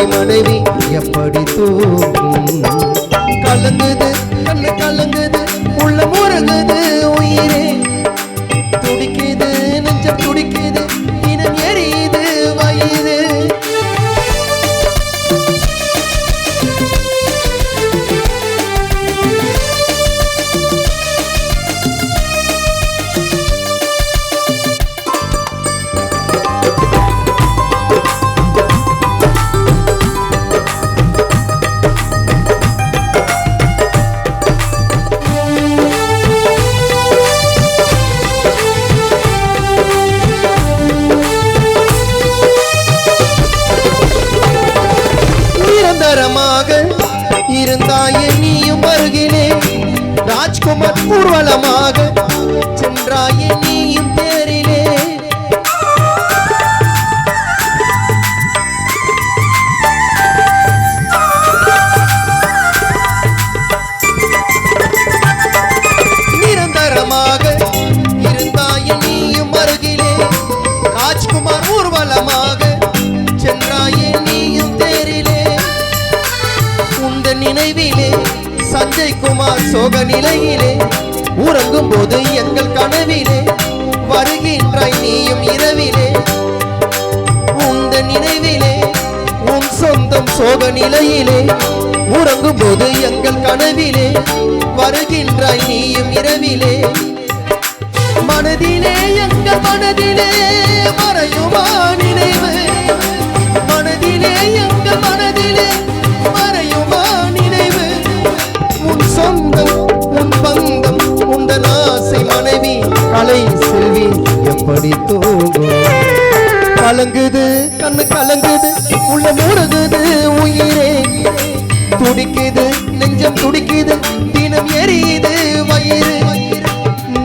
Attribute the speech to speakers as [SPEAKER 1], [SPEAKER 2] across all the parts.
[SPEAKER 1] ஆசை மனைவி எப்படி தூங்கும்? கலங்குது கண்ணு கலங்குது உள்ள முருகுது உயிரே துடிக்குது நெஞ்சம் துடிக்குது தினம் எரியுது வயிறு. இருந்தாயே நீயும் அருகிலே ராஜ்குமார் ஊர்வலமாக சென்றாயே நீயும் தேரிலே. நிரந்தரமாக இருந்தாயே நீயும் அருகிலே ராஜ்குமார் ஊர்வலமாக சென்றாயே நீயும் தேரிலே. நினைவிலே சஞ்சய் குமார் சோக நிலையிலே உறங்கும் போது எங்கள் கனவிலே வருகின்றாய் நீயும் இரவிலே. உந்த நினைவிலே உன் சொந்தம் சோக நிலையிலே உறங்கும் போது எங்கள் கனவிலே வருகின்றாய் நீயும் இரவிலே. மனதிலே எங்கள் மனதிலே மறையுமா நினைவு? மனதிலே எங்கள் மனதிலே மறையுமா நினைவு? உன் சொந்தம் உன் பந்தம் உந்தன் ஆசை மனைவி கலை செல்வி எப்படி தூங்கும்? கலங்குது கண்ணு கலங்குது உள்ள முருகுது உயிரே துடிக்குது நெஞ்சம் துடிக்குது தினம் எரியுது வயிறு.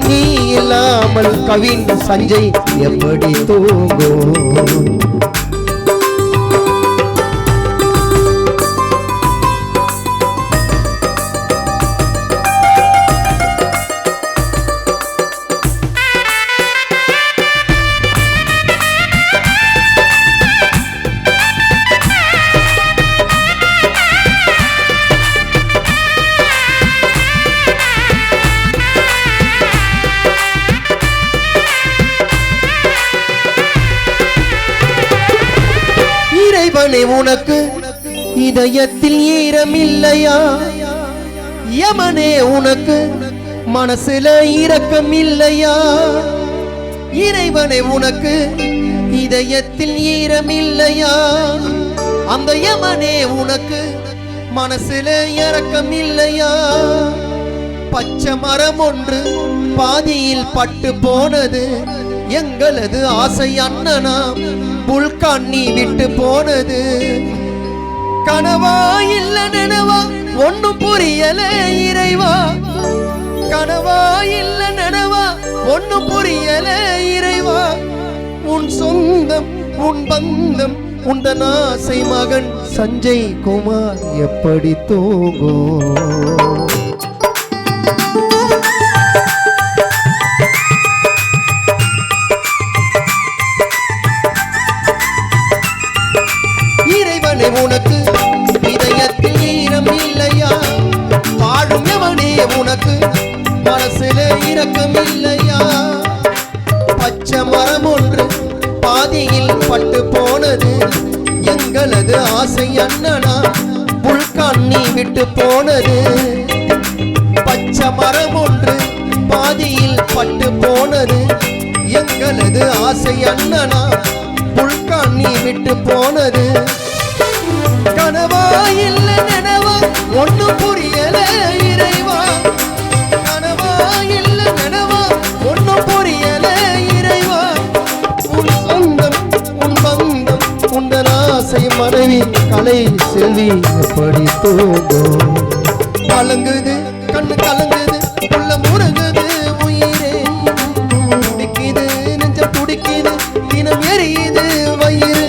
[SPEAKER 1] நீ இல்லாமல் கவின் சஞ்சய் எப்படி தூங்கும்? இறைவனே உனக்கு இதயத்தில் ஈரம் இல்லையா? யமனே உனக்கு மனசுல இரக்கம் இல்லையா? இறைவனே உனக்கு இதயத்தில் ஈரம் இல்லையா? அந்த யமனே உனக்கு மனசுல இரக்கம் இல்லையா? பச்சை மரம் ஒன்று பாதியில் பட்டு போனது எங்களது ஆசை அண்ணனா புல்காண்ணி விட்டு போனது. கனவா இல்ல நினைவா ஒன்னும் புரியல இறைவா. கனவா இல்ல நினைவா ஒன்னும் புரியல இறைவா. உன் சொந்தம் உன் பந்தம் உந்தன் ஆசை மகன் சஞ்சய் குமார் எப்படி தூங்கும்? உனக்கு இதயத்தில் ஈரம் இல்லையா? வாழும் எவனே உனக்கு மனசுல இரக்கம் இல்லையா? பச்சை மரம் ஒன்று பாதியில் பட்டு போனது எங்களது ஆசை அண்ணனா புல்காண்ணி விட்டு போனது. பச்சை மரம் ஒன்று பாதியில் பட்டு போனது எங்களது ஆசை அண்ணனா புல்காண்ணி விட்டு போனது. கனவா இல்ல நினைவா ஒன்னும் புரியல இறைவா. கனவா இல்ல நினைவா ஒன்னும் புரியல இறைவா. உன் சொந்தம் உன் பந்தம் உந்தன் ஆசை மனைவி கலை செல்வி எப்படி தூங்கும்? கலங்குது கண்ணு கலங்குது உள்ள முருகுது உயிரே துடிக்குது நெஞ்சம் துடிக்குது தினம் எரியுது வயிறு.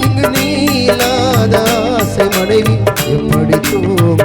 [SPEAKER 1] இங்கு நீ இல்லாத ஆசை மனைவி எப்படி தூங்கும்?